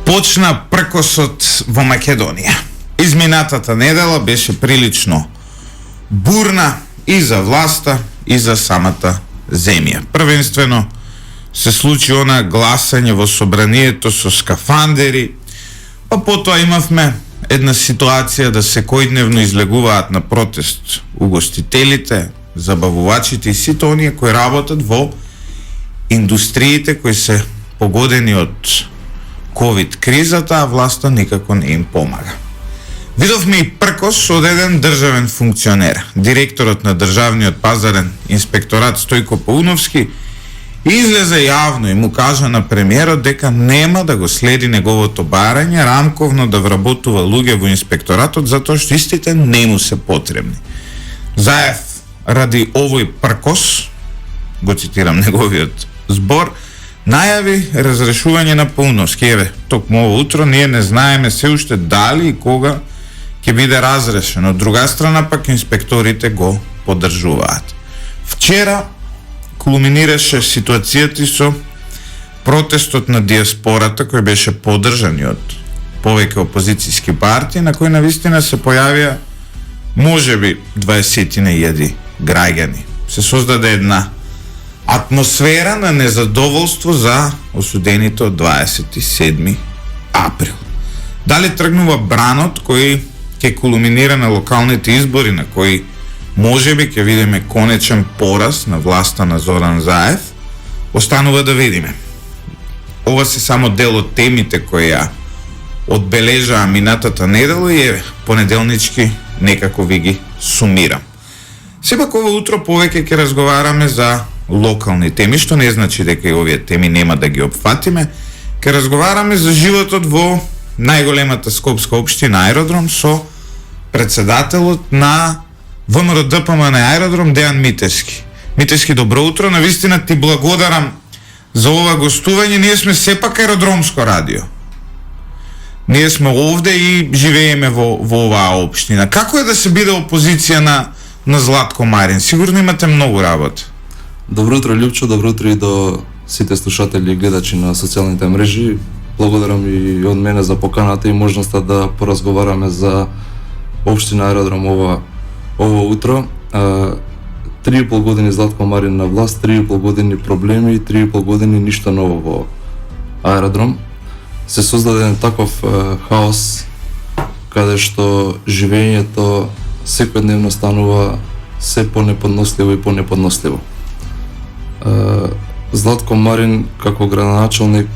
Почна пркосот во Македонија. Изминатата недела беше прилично бурна и за власта и за самата земја. Првенствено се случи она гласање во собранието со скафандери, па потоа имавме една ситуација да секојдневно излегуваат на протест угостителите, забавувачите и сите оние кои работат во индустриите кои се погодени од ковид кризата, а власта никако не им помага. Видовме и пркос од еден државен функционер, директорот на Државниот пазарен инспекторат Стојко Пауновски, излезе јавно и му кажа на премиерот дека нема да го следи неговото барање рамковно да вработува луѓе во инспекторатот затоа што истите не му се потребни. Заев ради овој пркос, го цитирам неговиот збор, најави разрешување на Пауновски. Еве, токму ово утро ние не знаеме се уште дали и кога ќе биде разрешен. Од друга страна пак инспекторите го поддржуваат. Вчера кулминираше ситуацијата со протестот на диаспората кој беше поддржан од повеќе опозицијски партии, на кој навистина се појавија можеби 20.000 граѓани. Се создаде една атмосфера на незадоволство за осудените од 27 април. Дали тргнува бранот кој ќе кулминира на локалните избори, на кои можеби ќе видиме конечен пораз на власта на Зоран Заев, останува да видиме. Ова се само дел од темите кои ја одбележаа минатата недела и еве, понеделнички некако ви ги сумирам. Сепак ова утро повеќе ќе разговараме за локални теми, што не значи дека и овие теми нема да ги опфатиме. Ќе разговараме за животот во најголемата скопска општина Аеродром со председателот на ВМРО-ДПМН Аеродром Дејан Митевски. Митевски, добро утро, навистина ти благодарам за ова гостување. Ние сме сепак аеродромско радио. Ние сме овде и живееме во оваа општина. Како е да се биде опозиција на Златко Марин? Сигурно имате многу работа. Добро утро, Љупчо, добро утро и до сите слушатели и гледачи на социјалните мрежи. Благодарам и од мене за поканата и можноста да поразговараме за општина Аеродром ово утро. 3,5 години Златко Марин на власт, 3,5 години проблеми и 3,5 години ништо ново во Аеродром. Се создаде еден таков хаос каде што живењето секојдневно станува се понеподносливо и понеподносливо. Златко Марин како градоначалник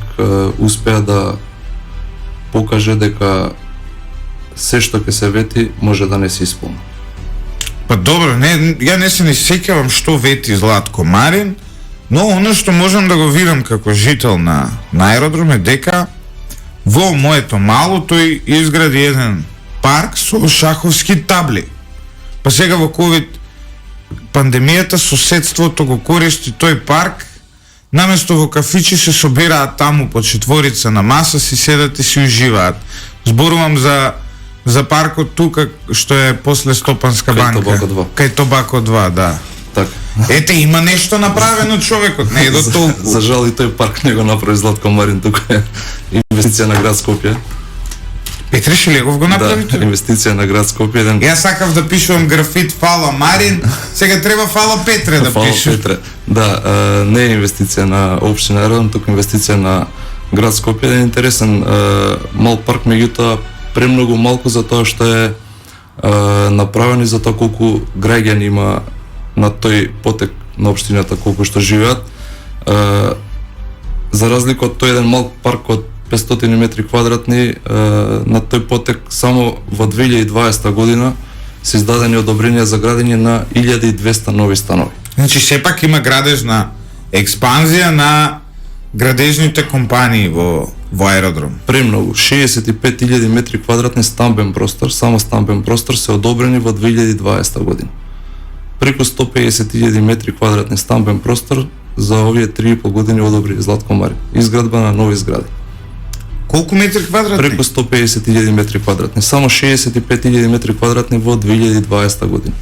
успеа да покаже дека се што ќе се вети може да не се исполни. Па добро, ја не се ни сеќавам што вети Златко Марин, но оно што можам да го видам како жител на Аеродром е дека во моето мало тој изгради еден парк со шаховски табли. Па сега во ковид пандемијата соседството го користи тој парк, наместо во кафичи се собираат таму по четворица на маса, си седат и си уживаат. Зборувам за паркот тука што е после Стопанска банка. Кај Тобако 2, да. Така. Ете, има нешто направено човекот, не е до толку. За жал и тој парк не го направи Златко Марин, тука е инвестиција на град Скопје. Петре Шилегов го направи тоа? Да, инвестиција на град Скопје. Јас сакав да пишувам графит Фала Марин, сега треба Фала Петре да Фала пишувам. Петре. Да, не е инвестиција на општина Аеродром, туку инвестиција на град Скопје. Еден интересен мал парк, меѓутоа премногу малку за тоа што е направен и за тоа колку граѓани има на тој потек на општината, колку што живеат. За разлика од тој еден мал парк од 500 метри квадратни, на тој потек само во 2020 година се издадени одобренија за градење на 1200 нови станови. Значи сепак има градежна експанзија на градежните компании во Аеродром. Премногу, 65.000 метри квадратни стамбен простор, само стамбен простор се одобрени во 2020 година. Преку 150.000 метри квадратни стамбен простор за овие 3,5 години одобри Златко Марин. Изградба на нови згради. Колку метри квадратни? Преку 150.000 метри квадратни. Само 65.000 метри квадратни во 2020 година.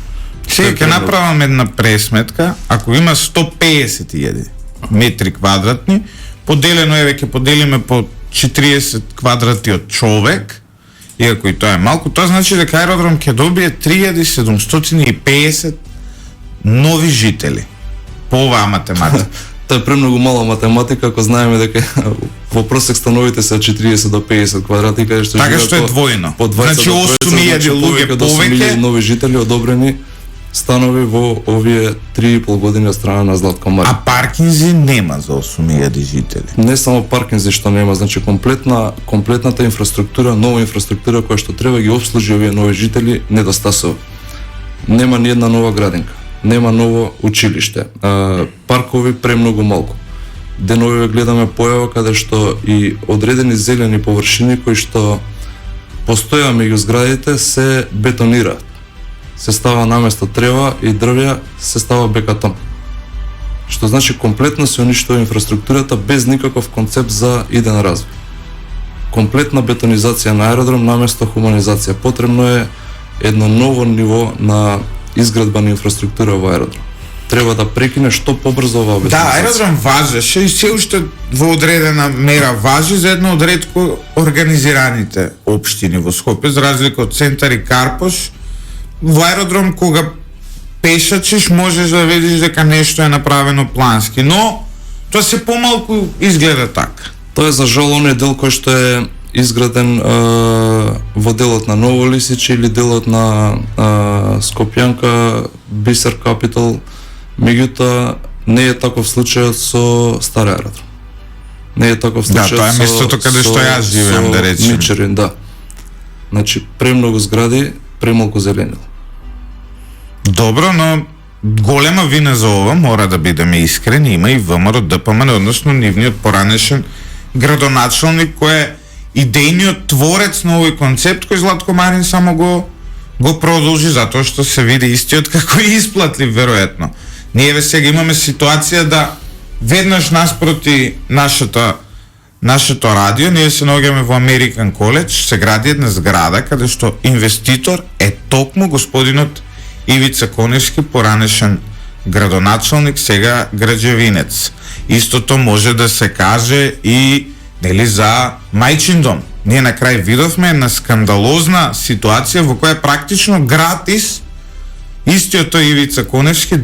Сега ќе направам една пресметка. Ако има 150.000 метри квадратни, поделено, еве ќе поделиме по 40 квадрати од човек, иако и тоа е малку, тоа значи дека аеродром ќе добие 3750 нови жители по оваа математика. Тоа е премногу мала математика, ако знаеме дека во просек становите се 40 до 50 квадрати, каде што така што е двојно. По 20 значи 8000 луѓе повеќе, нови жители одобрени станови во овие 3,5 години од страна на Златко Марин. а паркинзи нема за 8000 жители. Не само паркинзи што нема, значи комплетната инфраструктура, нова инфраструктура која што треба ги обслужи овие нови жители недостасува. Нема ни една нова градинка, нема ново училиште, паркови премногу малку. Деновиве гледаме појава каде што и одредени зелени површини кои што постоја меѓу зградите се бетонираат. Се става наместо трева и дрвја се става бекатон. Што значи комплетно се уништува инфраструктурата без никаков концепт за иден развој. Комплетна бетонизација на аеродром наместо хуманизација. Потребно е едно ново ниво на изградба на инфраструктура во аеродром. Треба да прекине што побрзо оваа бетонизација. Да, аеродром важеше и се уште во одредена мера важи за една од ретко организираните општини во Скопје, за разлика од Центар и Карпош. Во аеродром кога пешачиш можеш да видиш дека нешто е направено плански, но тоа се помалку изгледа така. Тоа е за жал оној дел кој што е изграден во делот на Ново Лисиче или делот на Скопјанка, Бисер Капитал, меѓутоа не е таков случајот со Стар аеродром. Не е таков случајот. Да, тоа е местото каде што јас живеам, да речем. Мичерин, да. Значи премногу згради, премалку зеленило. Добро, но голема вина за ова, мора да бидеме искрени, има и ВМРО ДПМН, односно нивниот поранешен градоначалник кој е идејниот творец на овој концепт кој Златко Марин само го продолжи затоа што се види истиот како и исплатлив веројатно. Ние ве сега имаме ситуација да веднаш наспроти нашето радио, ние се наоѓаме во Американ коледж, се гради една зграда каде што инвеститор е токму господинот Ивица Коневски, поранешен градоначалник, сега граđевинец. Истото може да се каже и нели за Мајчин дом. Ние на крај видовме една скандалозна ситуација во која практично гратис истиот тој Ивица Коневски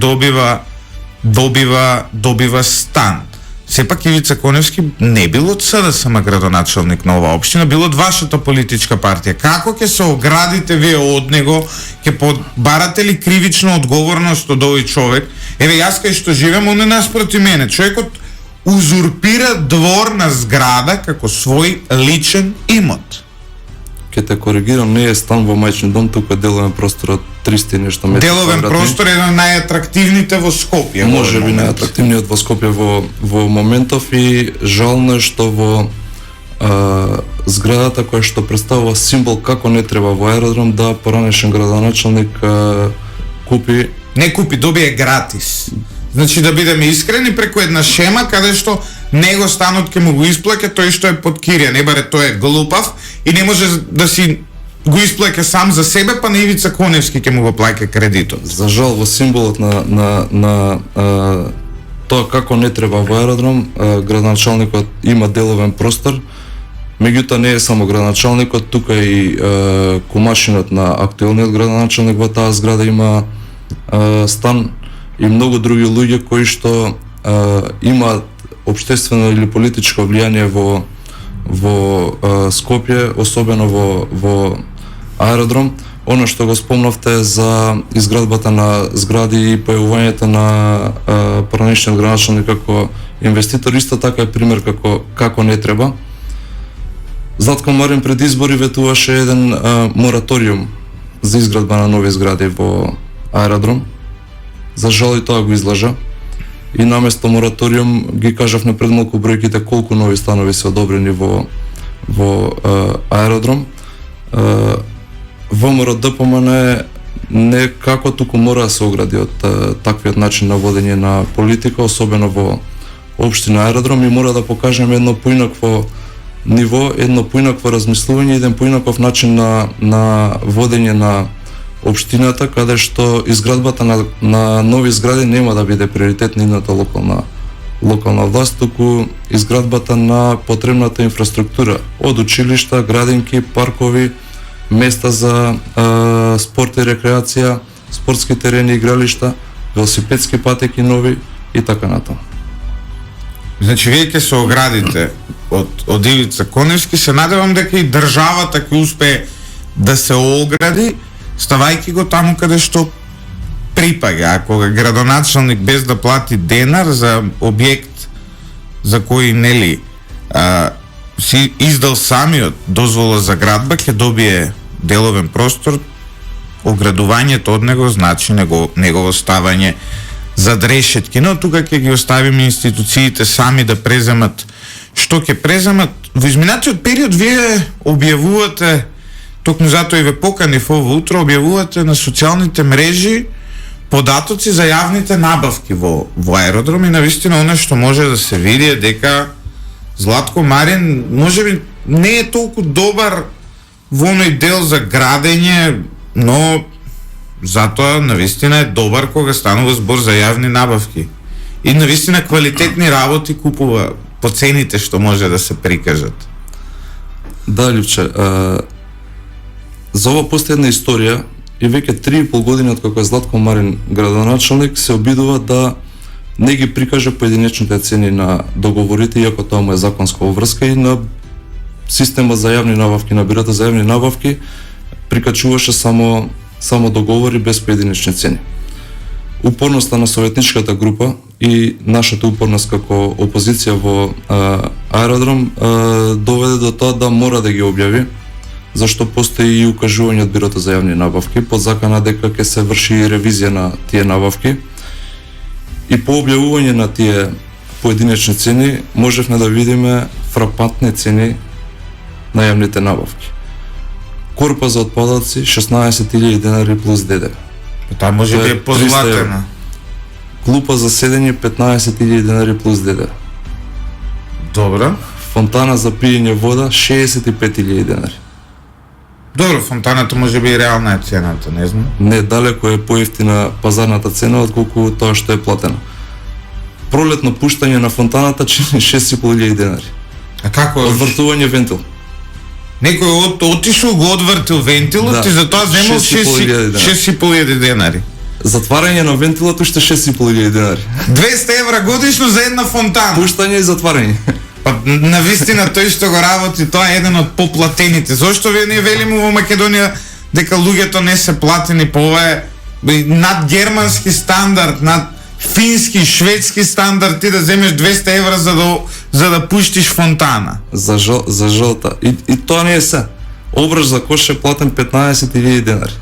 добива стан. Сепак Ивица Коневски не бил од СДСМ градоначалник на оваа општина, бил од вашата политичка партија. Како ќе се оградите вие од него? Ќе побарате ли кривична одговорност од овој човек? Еве јас кај што живеам, он е наспроти мене. Човекот узурпира дворна зграда како свој личен имот. Ке те коригирам, не е стан во Мајчин дом, туку е деловен простор од 300 и нешто метри. Деловен простор е еден од најатрактивните во Скопје. Може би најатрактивниот во Скопје во моментов и жално е што во зградата која што представува символ како не треба во аеродром да поранешен градоначалник купи. Не купи, добие гратис. Значи да бидеме искрени, преку една шема каде што него станот ќе му го исплаќа тој што е под кирија, не баре тој е глупав и не може да си го исплаќа сам за себе, па на Ивица Коневски ќе му го плаќа кредитот. За жал во символот на тоа како не треба во аеродром, градоначалникот има деловен простор, меѓутоа не е само градоначалникот, тука и кумашинот на актуелниот градоначалник во таа зграда има стан и многу други луѓе кои што имаат општествено или политичко влијание во Скопје, особено во аеродром. Оно што го спомнавте за изградбата на згради и појавувањето на поранешен градоначалник како инвеститор, исто така е пример како не треба. Златко Марин пред избори ветуваше еден мораториум за изградба на нови згради во аеродром. За жал и тоа го излажа. И наместо мораториум ги кажавме пред малку бројките колку нови станови се одобрени во аеродром. ВМРО ДПМН не како туку мора да се огради од таквиот начин на водење на политика, особено во општина аеродром, и мора да покажеме едно поинакво ниво, едно поинакво размислување, еден поинаков начин на водење на општината, каде што изградбата на нови згради нема да биде приоритет на едната локална локална власт, туку изградбата на потребната инфраструктура, од училишта, градинки, паркови, места за спорт и рекреација, спортски терени, игралишта, велосипедски патеки нови и така натаму. Значи, вие ќе се оградите од Ивица Коневски, се надевам дека и државата ќе успее да се огради, ставајќи го таму каде што припаѓа. Ако градоначалник без да плати денар за објект за кој нели си издал самиот дозвола за градба, ќе добие деловен простор, оградувањето од него значи негово ставање зад решетки, но тука ќе ги оставиме институциите сами да преземат што ќе преземат. Во изминатиот период вие објавувате, токму затоа и ве поканив ово утро, објавувате на социјалните мрежи податоци за јавните набавки во аеродром и навистина она што може да се види е дека Златко Марин можеби не е толку добар во оној дел за градење, но затоа навистина е добар кога станува збор за јавни набавки. И навистина квалитетни работи купува по цените што може да се прикажат. Да, Ливче, за ова постои една историја и веќе 3,5 години од кога Златко Марин градоначалник се обидува да не ги прикаже поединечните цени на договорите, иако тоа му е законска обврска, и на система за јавни набавки, на бирото за јавни набавки прикачуваше само договори без поединечни цени. Упорноста на советничката група и нашата упорност како опозиција во аеродром доведе до тоа да мора да ги објави, зашто постои и укажување од бирото за јавни набавки под закана дека ќе се врши ревизија на тие набавки. И по објавување на тие поединечни цени можевме да видиме фрапантни цени на јавните набавки. Корпа за отпадоци 16.000 денари плюс ДДВ. Таа може да е позлатена. Клупа за седење 15.000 денари плюс ДДВ. Добро. Фонтана за пиење вода 65.000 денари. Добро, фонтаната може би и реална е цената, не знам. Не, далеко е поевтина пазарната цена отколку тоа што е платено. Пролетно пуштање на фонтаната чини 6.500 денари. А како? Одвртување вентил. Некој отишол го одвртил вентилот и затоа земал 6.500 денари. Затварање на вентилот уште 6.500 денари. 200 евра годишно за една фонтана. Пуштање и затварање. Па навистина тој што го работи, тоа е еден од поплатените. Зошто вие не велиме во Македонија дека луѓето не се платени, по ова е над германски стандард, над фински, шведски стандард, ти да земеш 200 евра за да пуштиш фонтана. За жолта. И тоа не е се. Обраш за кош е платен 15.000 денари.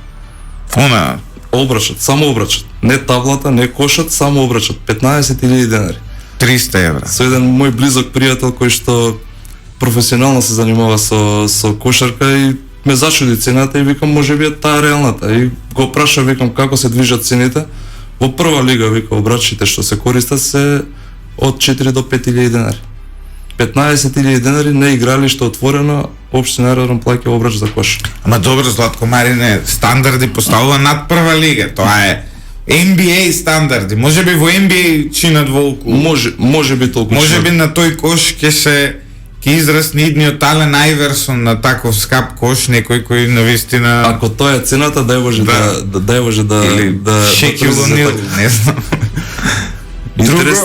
Она обрачот, само обрачот. Не таблата, не кошот, само обрачот. 15.000 денари. 300 евра. Со еден мој близок пријател кој што професионално се занимава со кошарка и ме зачуди цената и викам можеби е таа реалната. И го праша, викам како се движат цените. Во прва лига, вика, обрачите што се користат се од 4 до 5.000 денари. 15.000 денари на игралиште отворено, општина аеродром плаќа обрач за кош. Ама добро, Златко Марине, стандарди поставува над прва лига. Тоа е NBA стандарди. Можеби во NBA чинат волку. Може би толку. Можеби на тој кош ќе израсне идниот Ален Ајверсон на таков скап кош, некој кој навистина. Ако тоа е цената, дај Боже да или Шекил Онил, не знам.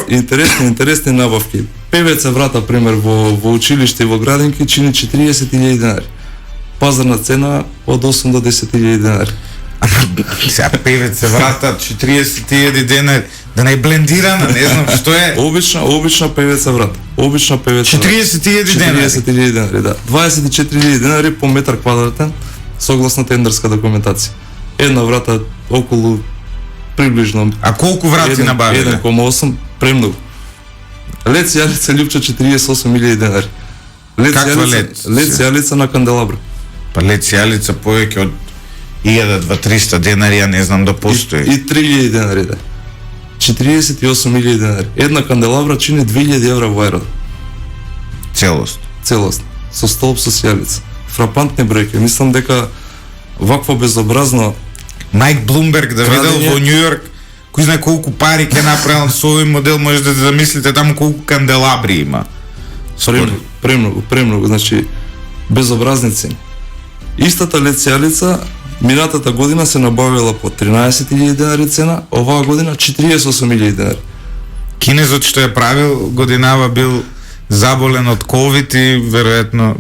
Интересни набавки. Певеца врата, пример, во училиште и во градинки чини 40.000 денари. Пазарна цена од 8 до 10.000 денари. Сега певеца врата 40.000 денари, да не е блендирана, не знам што е. Обична певеца врата. 40.000 денари. 40.000 денари, да. 24.000 денари по метар квадратен, согласно тендерска документација. Една врата околу приближно. А колку врати набавиле? 1,8, премногу. Лед јалица Ливче 48.000 денари. Каква лед? Лед јалица на канделабра. Па лед јалица повеќе од 1.200-300 денари, ја не знам да постои. И 3.000 денари, да. 48.000 денари. Една канделабра чини 2.000 евра во аеродром. Целост. Со столб со сјалица. Фрапантни бројки. Мислам дека вакво безобразно Майк Блумберг да видел во Њујорк, кој знае колку пари ќе направил со овој модел, може да замислите таму колку канделабри има. Премногу, значи безобразни цени. Истата лед сијалица минатата година се набавила по 13.000 денари цена, оваа година 48.000 денари. Кинезот што ја правил годинава бил заболен од ковид и веројатно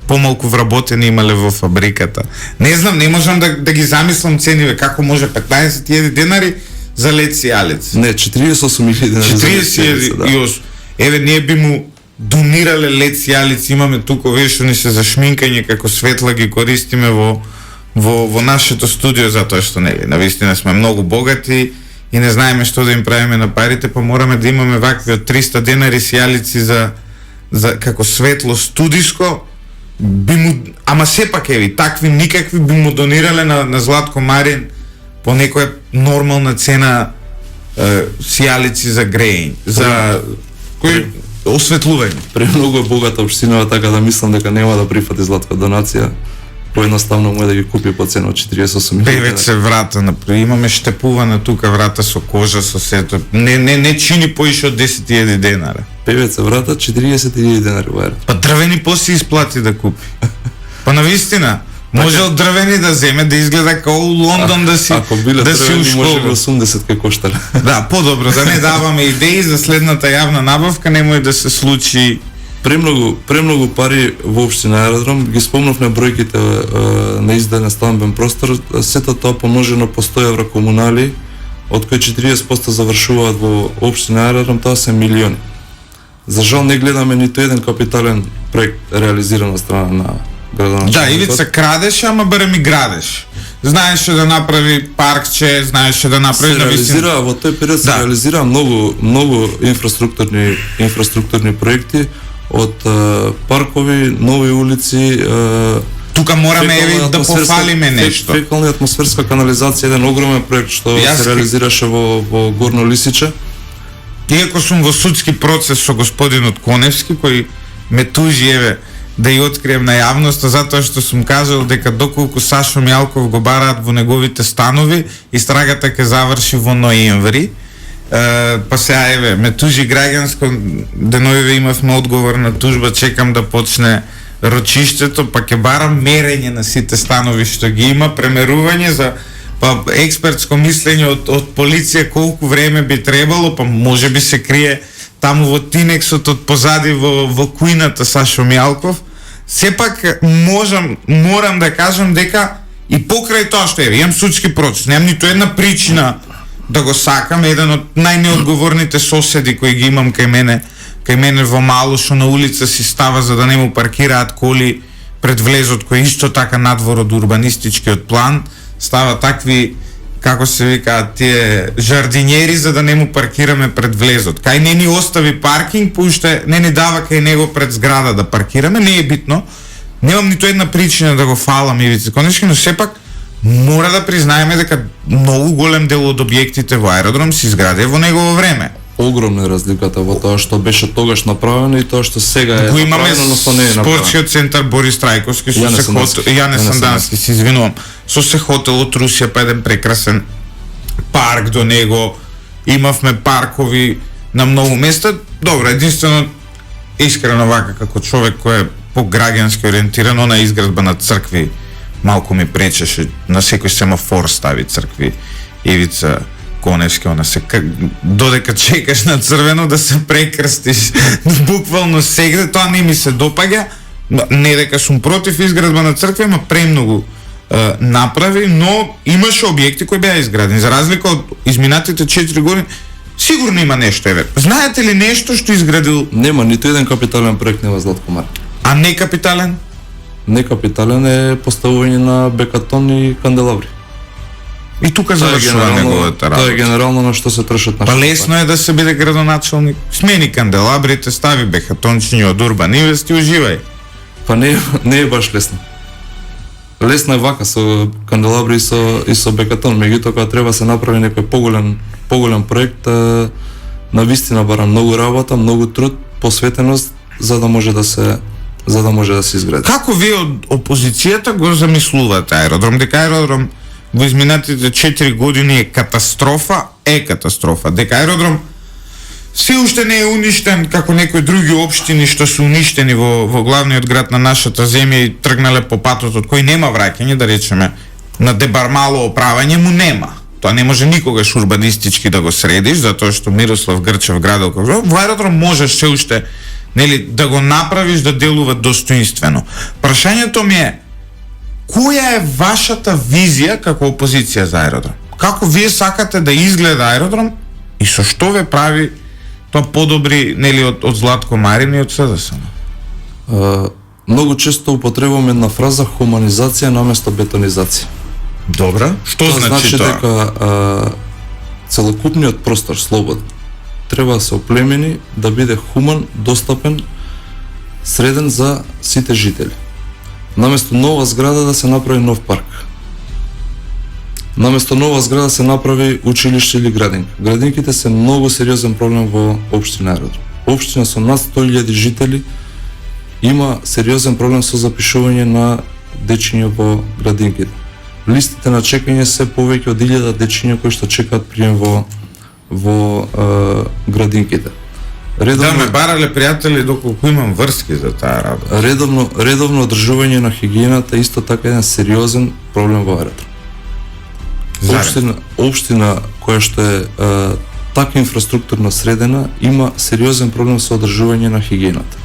помалку вработени имале во фабриката. Не знам, не можам да ги замислам цениве, како може 15.000 денари за лед сијалец. Не, 48.000 денари. 40.000. Еве, ние би му донирале лед сијалици, имаме тука овие што ни се за шминкање како светла ги користиме во нашето студио, затоа што нели, навистина сме многу богати и не знаеме што да им правиме на парите, па мораме да имаме вакви од 300 денари сијалици за како светло студиско. Ама сепак еви, такви никакви би му донирале на Златко Марин по некоја нормална цена сијалици за грејење, за кој осветлување. Премногу е богата општинава, така да мислам дека нема да прифати Златко донација. Поедноставно му е да ги купи по цена од 48.000. Певец е врата, например. Имаме штепувана тука врата со кожа, со сето. Не чини поише од 10.000 денара. Певец е врата 40.000 денари во ерата. Па дрвени после исплати да купи. Па навистина, може од дрвени да земе, да изгледа као у Лондон да си ако биле да дрвени, си може би 80 ке коштале. Да, подобро, да не даваме идеи за следната јавна набавка, немој да се случи. Премногу пари во општина Аеродром, ги спомнавме бројките на издаден стамбен простор, сето тоа помножено по 100 евра комунали, од кои 40% завршуваат во општина Аеродром, тоа се милиони. За жал не гледаме ниту еден капитален проект реализиран од страна на градоначалникот. Да, Ивица крадеше, ама барем и градеш. Знаеше да направи паркче, знаеше да направи се реализира во тој период се реализира многу инфраструктурни проекти, од паркови, нови улици, тука мораме да пофалиме нешто. Фекална атмосферска канализација, еден огромен проект што се реализираше во Горно Лисиче. Иако сум во судски процес со господинот Коневски, кој ме тужи, еве, да ја открием на јавноста, затоа што сум кажал дека доколку Сашо Мјалков го бараат во неговите станови, истрагата ќе заврши во ноември. Па сега еве, ме тужи граѓанско, деновиве имавме одговор на тужба, чекам да почне рочиштето, па ќе барам мерење на сите станови што ги има, премерување за експертско мислење од полиција колку време би требало, па може би се крие таму во Тинексот од позади во кујната Сашо Мјалков. Сепак морам да кажам дека и покрај тоа што имам судски процес, немам ниту една причина да го сакам, еден од најнеодговорните соседи кои ги имам кај мене во Малошо на улица си става за да не му паркираат коли пред влезот, кој исто така надвор од урбанистичкиот план, става такви, како се викаат, тие жардинери за да не му паркираме пред влезот. Кај не ни остави паркинг, поуште не ни дава кај него пред зграда да паркираме, не е битно. Немам ниту една причина да го фалам Ивица Коневски, но сепак мора да признаеме дека многу голем дел од објектите во Аеродром се изградија во негово време. Огромна е разликата во тоа што беше тогаш направено и тоа што сега е направено, но што не е направено. Спортскиот центар Борис Трајковски со се хотел, Јане Сандански, се извинувам, со се хотел од Русија, па еден прекрасен парк до него, имавме паркови на многу места. Добро, единствено искрено вака како човек кој е пограѓански ориентиран, она изградба на цркви малку ми пречеше, на секој семафор стави цркви. Ивица Коневски, она се додека чекаш на црвено да се прекрстиш буквално сегде, тоа не ми се допаѓа. Не дека сум против изградба на цркви, ама премногу направи, но имаше објекти кои беа изградени. За разлика од изминатите 4 години, сигурно има нешто, еве. Знаете ли нешто што изградил? Нема ниту еден капитален проект нема Златко Марин. А не капитален? Некапитален е поставување на бекатон и канделабри. И тука завршува неговата работа. Тоа е генерално на што се трошат нашите. Па лесно е да се биде градоначалник. Смени канделабрите, стави бекатончиња од Урбан Инвест и уживај. Па не е баш лесно. Лесно е вака со канделабри и со бекатон, меѓутоа кога треба се направи некој поголем проект, навистина бара многу работа, многу труд, посветеност за да може да се изгради. Како вие од опозицијата го замислувате Аеродром? Дека Аеродром во изминатите 4 години е катастрофа, е катастрофа. Дека аеродром се уште не е уништен како некои други општини што се уништени во главниот град на нашата земја и тргнале по патот од кој нема враќање, да речеме, на дебармало оправање му нема. Тоа не може никогаш урбанистички да го средиш, затоа што Мирослав Грчев градел како во аеродром можеш се уште нели да го направиш да делува достоинствено. Прашањето ми е која е вашата визија како опозиција за аеродром? Како вие сакате да изгледа аеродром и со што ве прави тоа подобри нели од Златко Марин и од СДСМ? Многу често употребуваме една фраза хуманизација наместо бетонизација. Добра. Што значи тоа? Дека целокупниот простор слободен треба да се оплемени, да биде хуман, достапен, среден за сите жители. Наместо нова зграда да се направи нов парк. Наместо нова зграда се направи училиште или градинка. Градинките се многу сериозен проблем во општина Аеродром. Општина со над 100.000 жители има сериозен проблем со запишување на дечиња во градинките. Листите на чекање се повеќе од 1000 дечиња кои што чекаат прием во градинките. Да ме барале пријатели доколку имам врски за таа работа. Редовно одржување на хигиената е исто така еден сериозен проблем во Аеродром. Општина која што е така инфраструктурно средена има сериозен проблем со одржување на хигиената.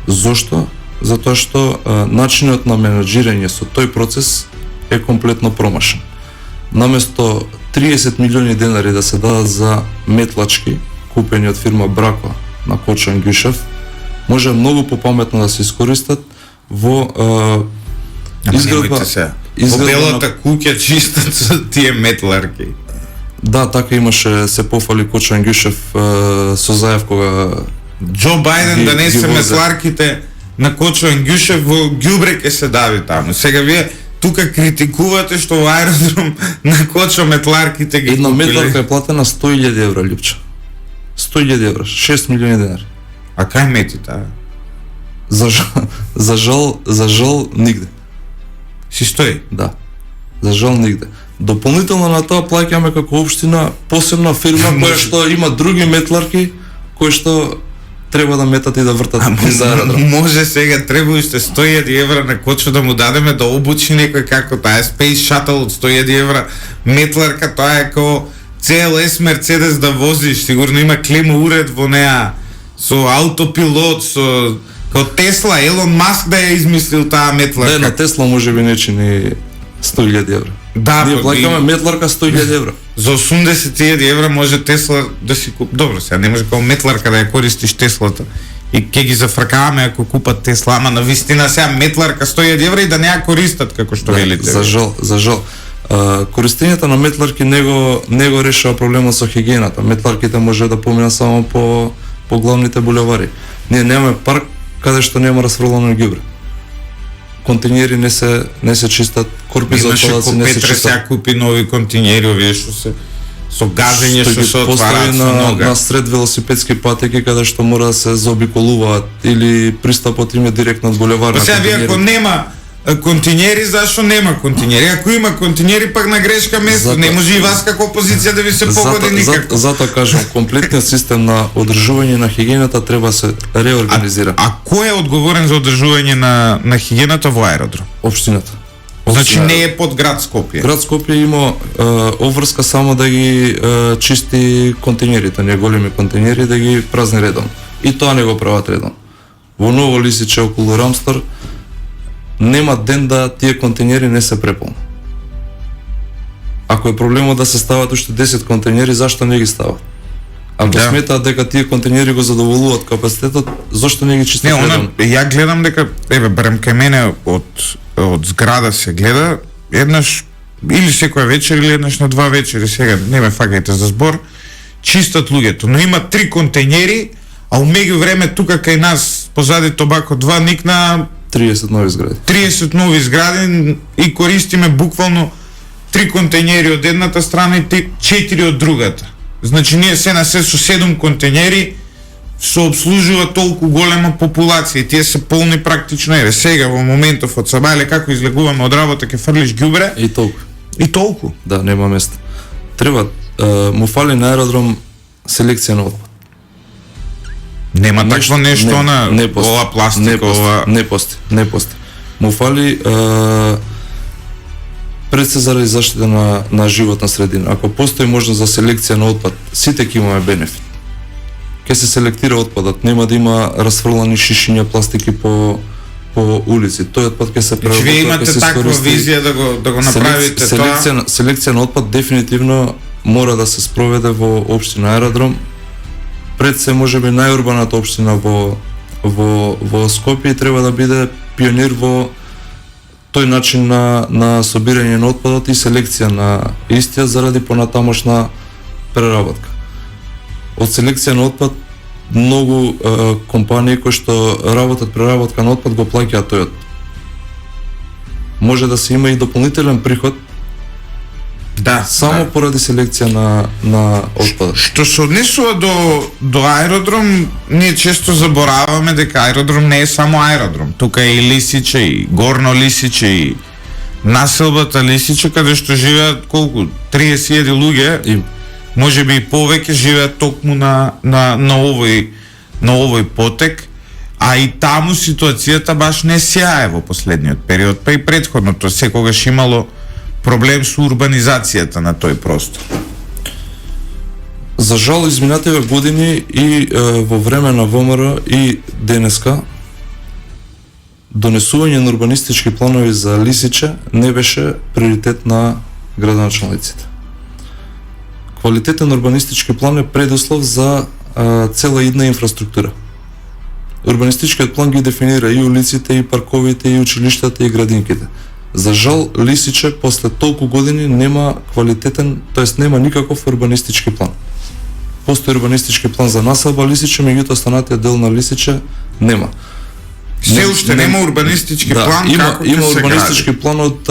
Зошто? Затоа што начинот на менаџирање со тој процес е комплетно промашен. Наместо 30 милиони денари да се дадат за метлачки купени од фирма Брако на Кочо Ангјушев, може многу попаметно да се искористат во изградба. Во белата куќа чистат со тие метларки. Да, така имаше, се пофали Кочо Ангјушев со заев кога Џо Бајден да не се метларките на Кочо Ангјушев во ѓубре ке се дави таму. Сега вие тука критикувате што во аеродром на Кочо метларките ги една купиле. метларка е платена 100.000 евра, Лјупче. 100.000 евра, 6 милиони денари. А кај мети таа? За жал нигде. Си стои? Да. За жал нигде. Дополнително на тоа плаќаме како општина посебна фирма која што има други метларки кои што треба да метат и да вртат за аеродром. Може сега треба уште 100.000 евра на Кочо да му дадеме да обучи некој како таа Space Shuttle од 100.000 евра метларка, тоа е како CLS Мерцедес да возиш, сигурно има клима уред во неа со аутопилот, со како Тесла, Елон Маск да ја измислил таа метларка. На Тесла може би не чини 100.000 евра. Да, ние плаќаме метларка 100.000 евра. За 80.000 евра може Тесла да си купи. Добро, сега не може како метларка да ја користиш Теслата и ќе ги зафркаваме ако купат Тесла, ама на вистина сега метларка 100.000 евра и да не ја користат како што велите. За жал. Користењето на метларки не го решава проблемот со хигиената. Метларките може да поминат само по главните булевари. Ние немаме парк каде што нема расфрлано ѓубре. Контейнери не се чистат, корпи за отпадъци не се Петре чистат. сега купи нови контейнери, овие што се со газење што се отвараат со нога. На сред велосипедски патеки каде што мора да се заобиколуваат или пристапот им е директно од булеварот. Сега вие ако нема контейнери, зашо нема контейнери? Ако има контейнери, пак на грешка место. Не може и вас како опозиција да ви се погоди никако. Затоа кажам, комплетниот систем на одржување на хигиената треба се реорганизира. А кој е одговорен за одржување на хигиената во аеродром? Општината. Значи не е под град Скопје. Град Скопје има обврска само да ги чисти контейнерите, не големи контейнери, да ги празни редом. И тоа не го прават редом. Во Ново Лисиче околу Рамстар нема ден да тие контейнери не се преполни. Ако е проблемот да се стават уште 10 контейнери, зашто не ги стават? Ако сметаат дека тие контейнери го задоволуваат капацитетот, зошто не ги чистат редом? Ја гледам дека барем кај мене од зграда се гледа еднаш или секоја вечер или еднаш на 2 вечери, сега не ме фагајте за збор, чистат луѓето, но има 3 контейнери, а умеѓу време тука кај нас позади Тобако 2 никна 30 нови згради. 30 нови згради и користиме буквално 3 контейнери од едната страна и 4 од другата. Значи ние се на се со 7 контейнери се обслужува толку голема популација и тие се полни практично. Еве сега во моментов од сабајле како излегуваме од работа ќе фрлиш ѓубре И толку. и толку. Да, нема место. Треба му фали на аеродром селекција на отпад. Нема такво нешто на ова пластика, ова... Не пости. Му фали пред се заради заштита на животна средина. Ако постои можност за селекција на отпад, сите ќе имаме бенефит. Ке се селектира отпадот, нема да има расфрлани шишиња пластики по улици. Тој отпад ќе се преработи. Вие имате таква визија да го направите тоа? Селекција на отпад дефинитивно мора да се спроведе во општина Аеродром. Пред се можеби најурбаната општина во Скопје и треба да биде пионер во тој начин на собирање на отпадот и селекција на истија заради понатамошна преработка. Од селекција на отпад многу компании кои што работат преработка на отпад го плаќаат тој отпад. Може да се има и дополнителен приход само поради селекција на отпадот. Што се однесува до аеродром, ние често забораваме дека аеродром не е само аеродром. Тука е и Лисиче, и Горно Лисиче, и населбата Лисиче, каде што живеат колку 30.000 луѓе, и можеби и повеќе живеат токму на овој потек, а и таму ситуацијата баш не сјае во последниот период, па и претходното секогаш имало проблем со урбанизацијата на тој простор. За жал, изминативе години и во време на ВМРО и денеска донесување на урбанистички планови за Лисиче не беше приоритет на градоначалниците. Квалитетен урбанистички план е предуслов за цела една инфраструктура. Урбанистичкиот план ги дефинира и улиците, и парковите, и училиштата, и градинките. За жал, Лисиче после толку години нема квалитетен, тоест нема никаков урбанистички план. Постои урбанистички план за населба Лисиче, меѓутоа останатиот дел на Лисиче нема. Се уште нема урбанистички план, како ќе се има урбанистички план од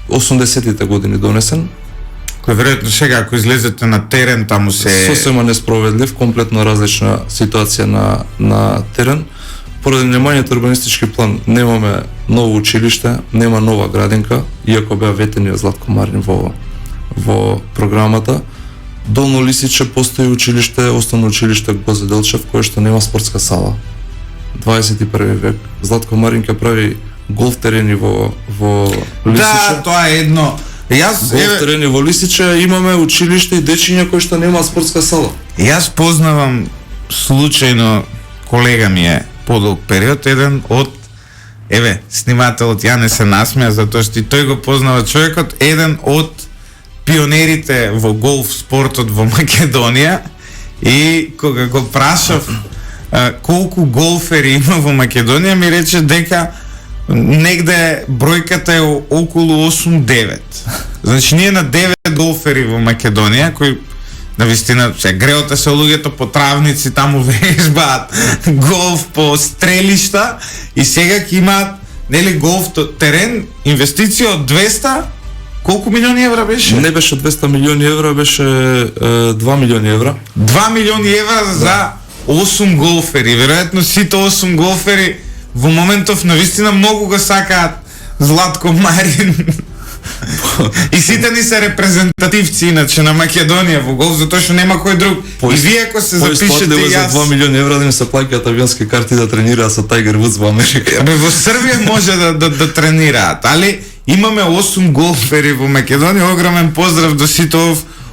80-тите години донесен. Кој веројатно сега ако излезете на терен таму се сосема несправедлив, комплетно различна ситуација на терен. Поради немањето урбанистички план немаме ново училиште, нема нова градинка, иако беа ветени од Златко Марин во програмата. Долно Лисиче постои училиште, основно училиште Гозе Делчев, кое што нема спортска сала. 21 век. Златко Марин ќе прави голф терени во Лисиче. Да, тоа е едно. Голф терени во Лисиче, имаме училиште и дечиња кои што нема спортска сала. Јас познавам случајно, колега ми е подолг период, еден од снимателот ја не се насмеа затоа што и тој го познава човекот, еден од пионерите во голф спортот во Македонија, и кога го прашав колку голфери има во Македонија, ми рече дека негде бројката е околу 8-9. Значи ние на 9 голфери во Македонија кои навистина се греота се луѓето по травници, таму вежбаат голф по стрелишта и сега ќе имаат голф терен, инвестиција од 200 колку милиони евра беше? Не беше 200 милиони евра, беше 2 милиони евра. 2 милиони евра за 8 голфери. Веројатно сите 8 голфери во моментов навистина многу го сакаат Златко Марин. И сите ни се репрезентативци иначе на Македонија во голф, затоа што нема кој друг. И вие ако се запишете за 2 милиони евра да им се плаќаат авионски карти да тренираат со Тајгер Вудс во Америка. Во Србија може да тренираат, али имаме 8 голфери во Македонија. Огромен поздрав до сите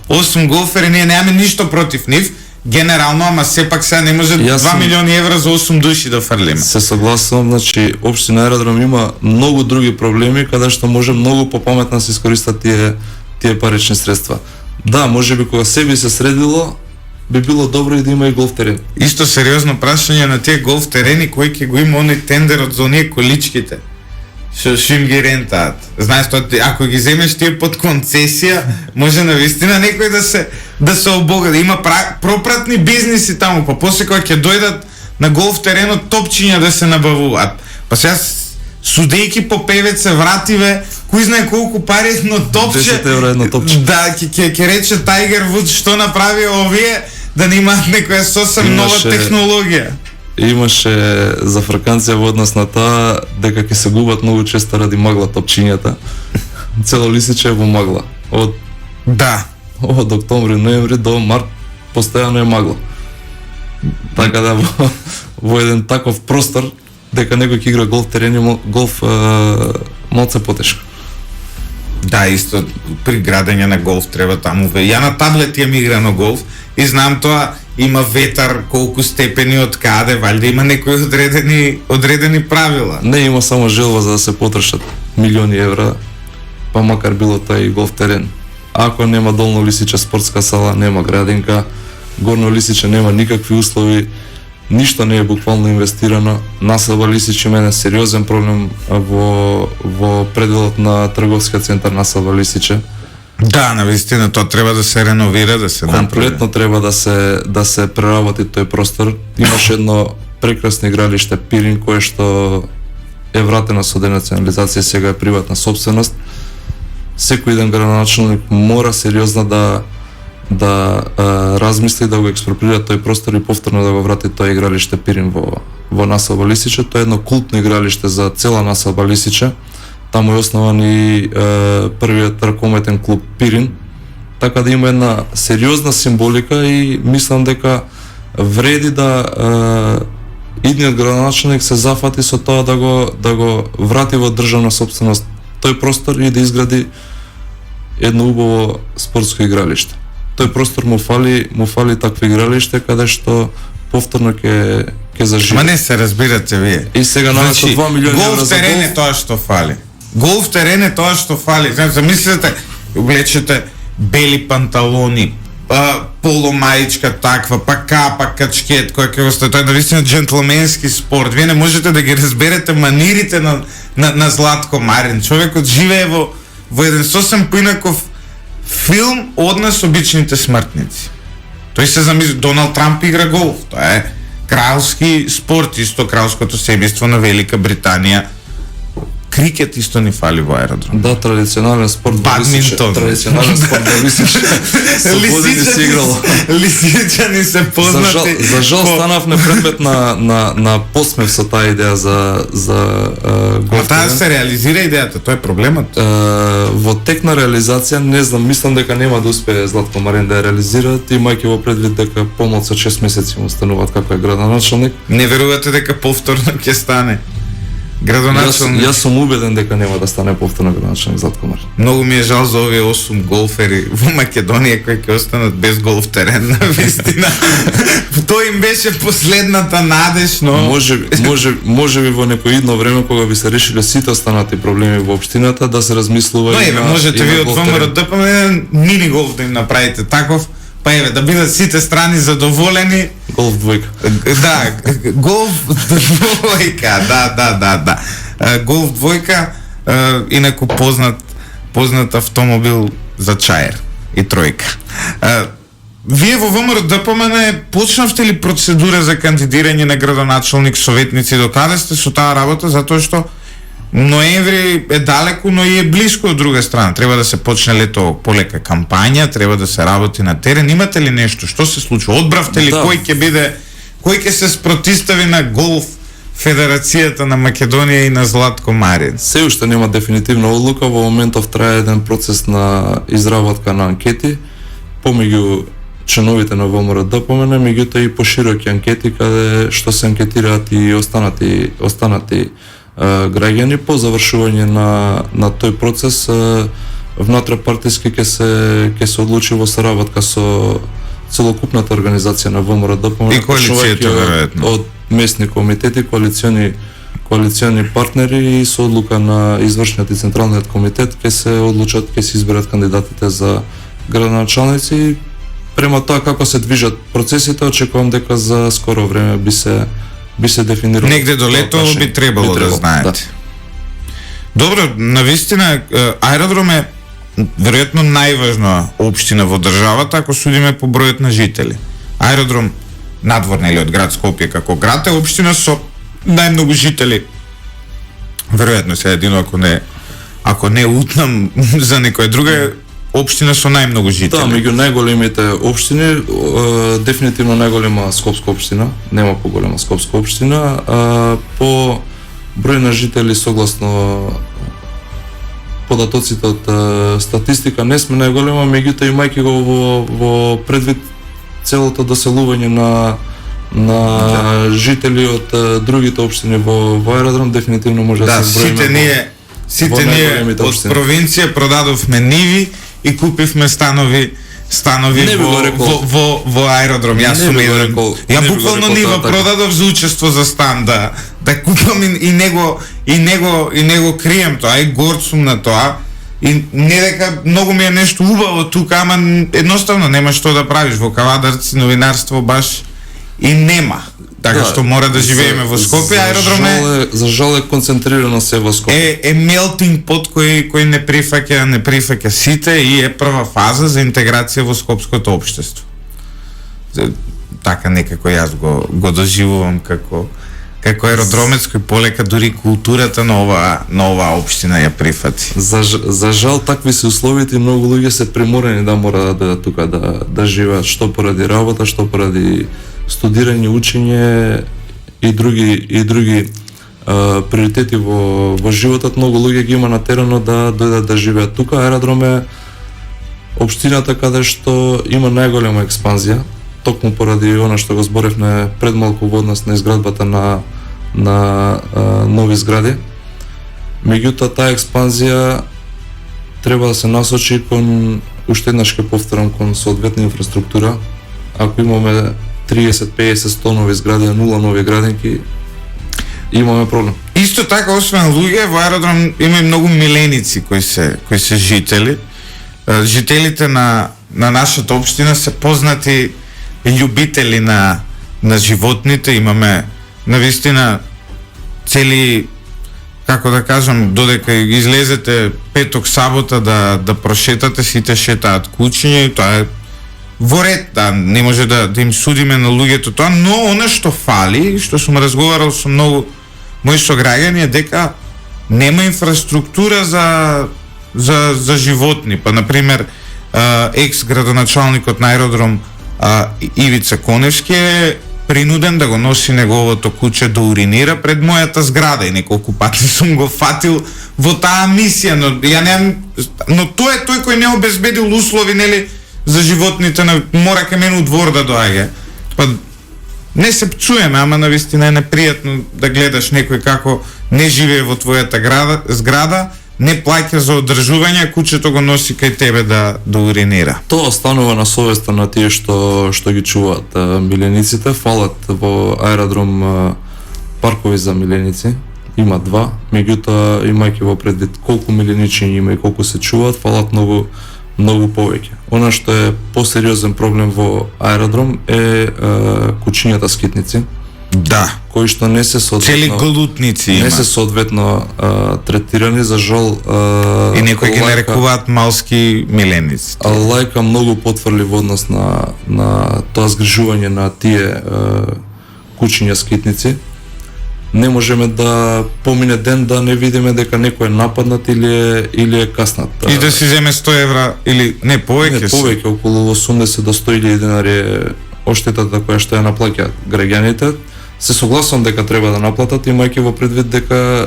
8 голфери. Ние немаме ништо против нив. Генерално, ама сепак сега не може 2 милиони евра за 8 души да фрлиме. Се согласувам, значи општина Аеродром има многу други проблеми каде што може многу попаметно да се искористат тие парични средства. Да, можеби кога се би се средило, би било добро и да има и голф терен. Исто сериозно прашање на тие голф терени, кој ќе го има оној тендерот за оние количките што им ги рентаат. Знаеш, ако ги земеш тие под концесија, може навистина некој да се обогати. Има пропратни бизниси таму, па после кога ќе дојдат на голф теренот топчиња да се набавуваат. Па сега судејки по ПВЦ вративе, кој знае колку пари едно топче. 10 евра едно топче. Да, ќе рече Тајгер Вудс што направи овие, да не имаат некоја сосем нова технологија. Имаше зафрканција во однос на тоа дека ќе се губат многу често ради магла топчињата. Цело Лисиче е во магла. од октомври, ноември до март постојано е магла. Така да во еден таков простор дека некој ќе игра голф терени, голф малце потешко. Да, исто при градење на голф треба таму. Ја на таблет ја играно голф и знам тоа, има ветар, колку степени од каде, валјда има некои одредени правила. Не има само желба за да се потрошат милиони евра, па макар било тоа и голф терен. Ако нема Долно Лисиче спортска сала, нема градинка, Горно Лисиче нема никакви услови, ништо не е буквално инвестирано. Населба Лисич има еден сериозен проблем во пределот на трговскиот центар Населба Лисиче. Да, навистина тоа треба да се реновира, да се направи. Комплетно треба да се преработи тој простор. Имаше едно прекрасно игралиште Пирин кое што е вратено со денационализација, сега е приватна собственост. Секој еден градоначалник мора сериозно да размисли да го експроприира тој простор и повторно да го врати тоа игралиште Пирин во Населба Лисиче. Тоа е едно култно игралиште за цела Населба Лисиче. Таму е основан и првиот ракометен клуб Пирин. Така да има една сериозна символика и мислам дека вреди да идниот градоначалник се зафати со тоа да го врати во државна собственост тој простор и да изгради едно убаво спортско игралиште. Тој простор му фали такви игралиште каде што повторно ќе заживи. Ма не се разбирате вие. И сега наместо 2 милиони евра голф за терен е тоа што фали. Голф терен е тоа што фали. Замислете, облечете бели панталони, полумаичка таква, па капа, качкет, кој ќе го стои. Тоа е навистина џентлменски спорт. Вие не можете да ги разберете манирите на Златко Марин. Човекот живее во еден сосем поинаков филм од нас обичните смртници. Тој се замисли, Доналд Трамп игра голф. Тоа е кралски спорт, исто кралското семејство на Велика Британија. Крикет исто ни фали во аеродром. Да, традиционален спорт во Лисиче. Традиционален спорт во Лисиче. Лисичани се познати. За жал станавме предмет на посмев со таа идеја за голф. Таа се реализира идејата, тоа е проблемот. Во тек на реализација, не знам, мислам дека нема да успее Златко Марин да ја реализира, имајќи во предвид дека помалку од 6 месеци му стануваат како е градоначалник. Не верувате дека повторно ќе стане? Јас сум убеден дека нема да стане повторно градоначалник Златко Марин. Многу ми е жал за овие 8 голфери во Македонија кои ќе останат без голф терен, на вистина. Тоа им беше последната надеж, но може би во некој идно време кога би се решиле сите останати проблеми во општината да се размислува. Но еве, можете ви од ВМРО ДПМН мини голф да им направите таков. Па еве, да бидат сите страни задоволени. Голф двојка. Да, голф двојка, да. Голф двојка, инаку познат автомобил за чаер и тројка. Вие во ВМРО ДПМН почнавте ли процедура за кандидирање на градоначалник, советници, до каде сте со таа работа, затоа што ноември е далеку, но и е блиско од друга страна. Треба да се почне лето полека кампања, треба да се работи на терен. Имате ли нешто? Што се случи? Одбравте ли кој ќе се спротистави на голф Федерацијата на Македонија и на Златко Марин? Се уште нема дефинитивна одлука, во моментов трае еден процес на изработка на анкети помеѓу членовите на ВМРО ДПМН, меѓутоа и пошироки анкети каде што се анкетираат и останати граѓани. По завршување на тој процес внутрипартиски ќе се одлучи во соработка со целокупната организација на ВМРО ДПМН и коалицијата веројатно од местни комитети, коалициони партнери и со одлука на извршниот и централниот комитет ќе се изберат кандидатите за градоначалници. Према тоа како се движат процесите, очекувам дека за скоро време би се дефинирало. Негде до лето би требало да знаете. Да. Добро, навистина аеродром е веројатно најважна општина во државата ако судиме по бројот на жители. Аеродром надворно или од град Скопје како град е општина со најмногу жители. Веројатно се едино ако не утнам за некоја друга општина со најмногу жители. Да, меѓу најголемите општини, дефинитивно најголема Скопска општина, нема поголема Скопска општина, по број на жители согласно податоците од статистика не сме најголема, меѓутоа имајќи го во предвид целото доселување на жители од другите општини во аеродром, дефинитивно може да се зброиме. Сите ние од провинција продадовме ниви и купивме станови во аеродром. Јас сум еден. Ја буквално нива продадов за учество за стан да купам и него крием тоа, и горд сум на тоа. И не дека многу ми е нешто убаво тука, ама едноставно нема што да правиш во кавадарци, новинарство баш и нема. Така што мора да живееме во Скопје, аеродром за жал е концентрирано се во Скопје. Е мелтинг пот кој не прифаќа сите и е прва фаза за интеграција во скопското општество. Така некако јас го доживувам како аеродромец кој полека дури културата на оваа општина ја прифати. За жал такви се условите, многу луѓе се приморени да мора да дојдат тука да живеат, што поради работа, што поради студирање, учење и други приоритети во животот. Многу луѓе ги има на теренот да дојдат да живеат тука. Аеродром е општината каде што има најголема експанзија, токму поради она што го зборевме пред малку во однос на изградбата на нови згради. Меѓутоа таа експанзија треба да се насочи кон, уште еднаш ке повторам, кон соодветна инфраструктура. Ако имаме 30-50-100 нови згради, а 0 нови градинки, имаме проблем. Исто така, освен луѓе, во аеродром има и многу миленици кои се жители. Жителите на нашата општина се познати љубители на животните. Имаме навистина цели, како да кажам, додека излезете петок, сабота да прошетате, сите шетаат кучиња и тоа е во ред, не може да им судиме на луѓето тоа, но она што фали, што сум разговарал со многу мои сограѓани, е дека нема инфраструктура за животни. Па, например, екс-градоначалникот на аеродром Ивица Коневски е принуден да го носи неговото куче да уринира пред мојата зграда и неколку пати сум го фатил во таа мисија, но тој е тој кој не обезбедил услови, нели, за животните, мора ке мене у двор да доаѓа. Па не се пчуеме, ама навистина е непријатно да гледаш некој како не живее во твојата зграда, не плаќа за одржување, кучето го носи кај тебе да уринира. Тоа останува на совеста на тие што ги чуваат милениците. Фалат во аеродром паркови за миленици, има 2, меѓутоа имајќи во предвид колку миленичи има и колку се чуваат, фалат многу повеќе. Она што е посериозен проблем во аеродром е кучињата скитници. Да, кои што не се соодветно цели глутници има. Не се соодветно третирани, за жал и некои ги нарекуваат малски миленици. Лајка многу потврли во однос на тоа згрижување на тие кучиња скитници. Не можеме да помине ден да не видиме дека некој е нападнат или е каснат. И да си земе 100 евра или не повеќе. Не повеќе, околу 80 до 100.000 денари е оштетата која што ја наплаќаат граѓаните. Се согласувам дека треба да наплатат, имајќи во предвид дека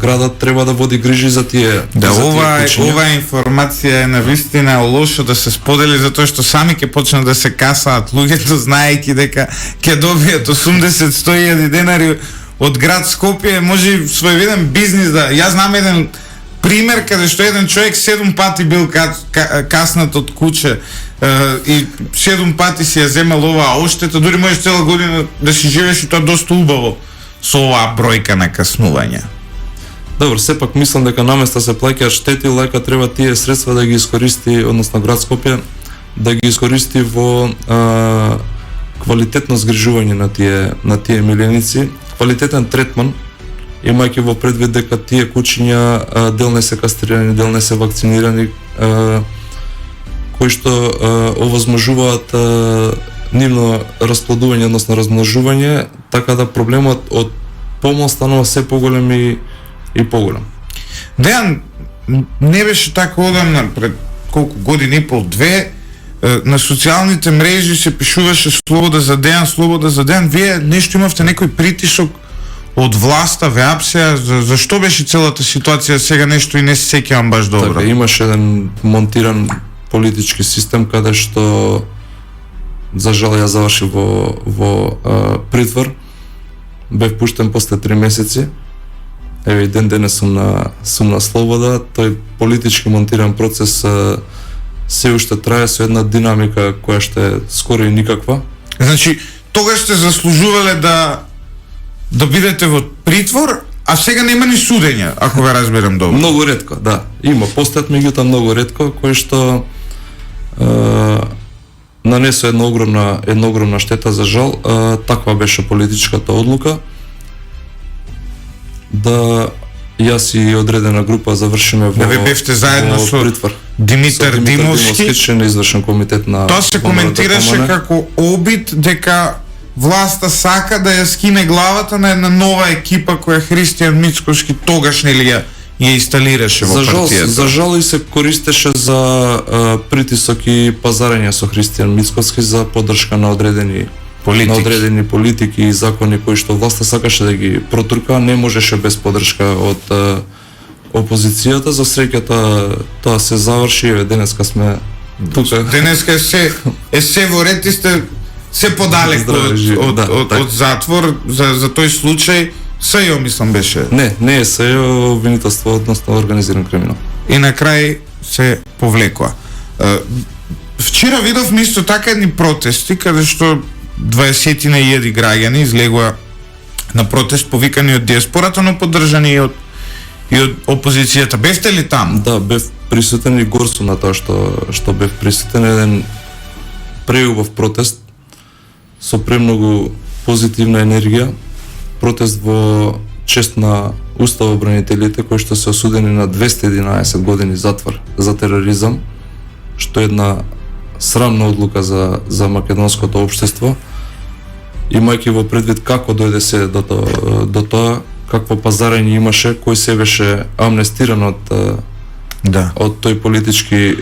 градот треба да води грижи за тие. Да, оваа информација е навистина лошо да се сподели, затоа што сами ќе почнат да се касаат луѓето, знаејќи дека ќе добијат 80-100.000 денари од град Скопје. Може своевиден бизнис да... Јас знам еден пример каде што еден човек 7 пати бил каснат од куче и 7 пати си ја земал оваа оштета, дури можеш цела година да си живееш и тоа доста убаво со оваа бројка на каснувања. Добро, сепак мислам дека наместа се плаќаат штети, лајка треба тие средства да ги искористи, односно град Скопје да ги искористи во квалитетно згрижување на тие миленици, квалитетен третман, имајќи во предвид дека тие кучиња дел не се кастрирани, дел не се вакцинирани, кои што овозможуваат нивно расплодување, односно размножување, така да проблемот од помал станува се поголем и поголем. Дејан, не беше така одамна, пред колку години и пол, 2, на социјалните мрежи се пишуваше слобода за Дејан, вие нешто имавте некој притисок од власта ве апсија, зашто беше целата ситуација, сега нешто и не се сеќавам баш добро. Така, имаше еден монтиран политички систем каде што за жал ја заврши во притвор. Бев пуштен после 3 месеци. Еве и ден денес сум на слобода. Тој политички монтиран процес се уште трае со една динамика која што е скоро и никаква. Значи, тогаш сте заслужувале да бидете во притвор, а сега нема ни судење, ако ве разбирам добро. Многу ретко, да. Има постојат, меѓутоа многу ретко, кој што нанесо една огромна штета, за жал. Таква беше политичката одлука да јас и одредена група завршиме во ве бевте заедно со притвор. Димитар Димовски, член на извршен комитет на тоа се коментираше како обид дека власта сака да ја скине главата на една нова екипа која Христијан Мицкоски тогаш нели ја инсталираше во партијата. За жал и се користеше за притисок и пазарење со Христијан Мицкоски за поддршка на одредени политики и закони кои што власта сакаше да ги протурка, не можеше без поддршка од опозицијата. За среќата тоа се заврши, еве денеска сме тука. Денеска е се во ред и сте се подалеку од затвор за тој случај. СЈО мислам беше. Не е СЈО, обвинителство односно организиран криминал. И на крај се повлекоа. Вчера видовме исто така едни протести каде што 20.000 граѓани излегоа на протест повикани од диаспората, но поддржани и од опозицијата. Бевте ли там? Да, бев присутен и горсум на тоа што бев присутен. Еден преубав протест со премногу позитивна енергија. Протест во чест на уставобранителите кои што се осудени на 211 години затвор за тероризам, што е една срамна одлука за македонското општество, имајќи во предвид како дојде се до тоа, какво пазарење имаше, кој се беше амнестиран од тој политички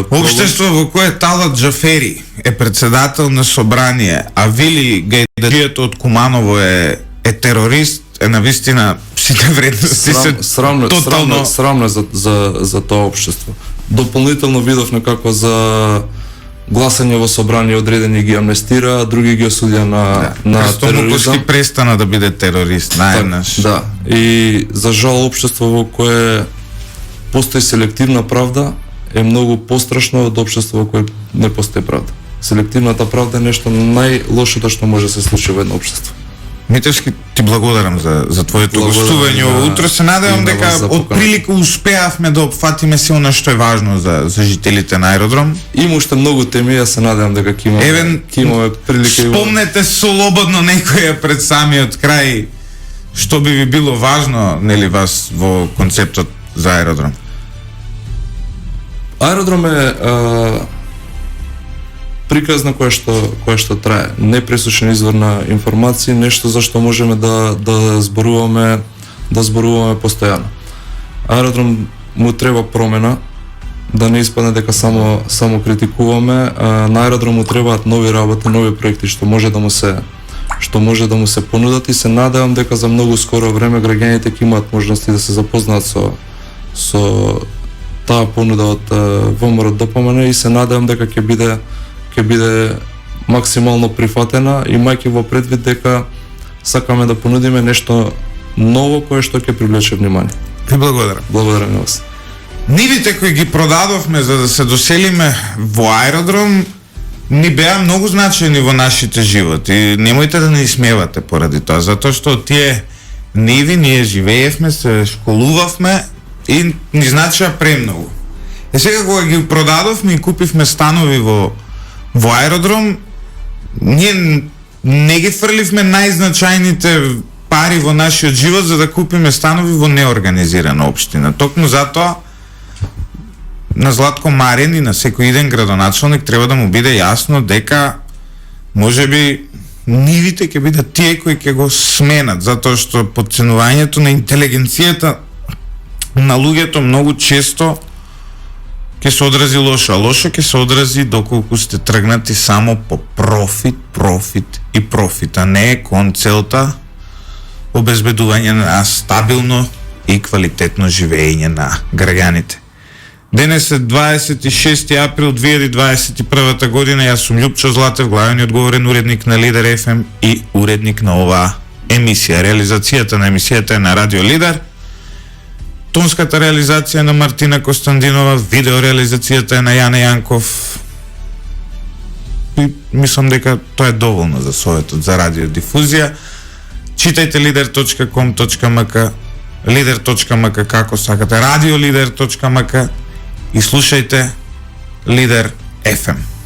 општество во кое Талат Джафери е председател на собрание, а Вили Гајдаджијата од Куманово е терорист, е навистина сите вредности се тотално срамно за тоа општество. Дополнително видов некако за гласање во собрание одредени ги амнестира, а други ги осудија на тероризам. Крстомуковски престана да биде терорист, наеднаш. Да, и за жал општество во кое постои селективна правда е многу пострашно од општество во кое не постои правда. Селективната правда е нешто најлошото што може да се случи во едно општество. Митевски, ти благодарам за твоето гостување утро. Се надевам дека од прилика успеавме да опфатиме се она што е важно за жителите на аеродром. Има уште многу теми, ја се надевам дека ќе имаме прилика. Спомнете слободно некоја пред самиот крај што би ви било важно, нели, вас во концептот за аеродром? Аеродром е приказна која што трае, непресушен извор на информации, нешто за што можеме да зборуваме постојано. Аеродром му треба промена, да не испадне дека само критикуваме. На аеродром му требаат нови работи, нови проекти што може да му се понудат, и се надевам дека за многу скоро време граѓаните ќе имаат можности да се запознаат со таа понуда од ВМРО ДПМН, и се надевам дека ќе биде максимално прифатена, имајќи во предвид дека сакаме да понудиме нешто ново кое што ќе привлече внимание. Ви благодарам. Благодарам на вас. Нивите кои ги продадовме за да се доселиме во аеродром ни беа многу значајни во нашите животи. Немојте да не исмевате поради тоа, затоа што тие ниви ние живеевме, се школувавме и ни значеа премногу. Сега кога ги продадовме и купивме станови во аеродром, ние не ги фрливме најзначајните пари во нашиот живот за да купиме станови во неорганизирана општина. Токму затоа на Златко Марин и на секој иден градоначалник треба да му биде јасно дека можеби нивите ќе бидат тие кои ќе го сменат, затоа што подценувањето на интелигенцијата на луѓето многу често ќе се одрази лошо, а лошо ќе се одрази доколку сте тргнати само по профит и профит, а не кон целта обезбедување на стабилно и квалитетно живење на граѓаните. Денес е 26 април 2021 година. Јас сум Љупчо Златев, главен и одговорен уредник на Лидер ФМ и уредник на оваа емисија. Реализацијата на емисијата е на Радио Лидер. Тонската реализација на Мартина Костандинова, видео реализацијата е на Јане Јанков. И мислам дека тоа е доволно за Советот за радиодифузија. Читајте lider.com.mk, lider.mk како сакате, radiolider.mk и слушајте Лидер FM.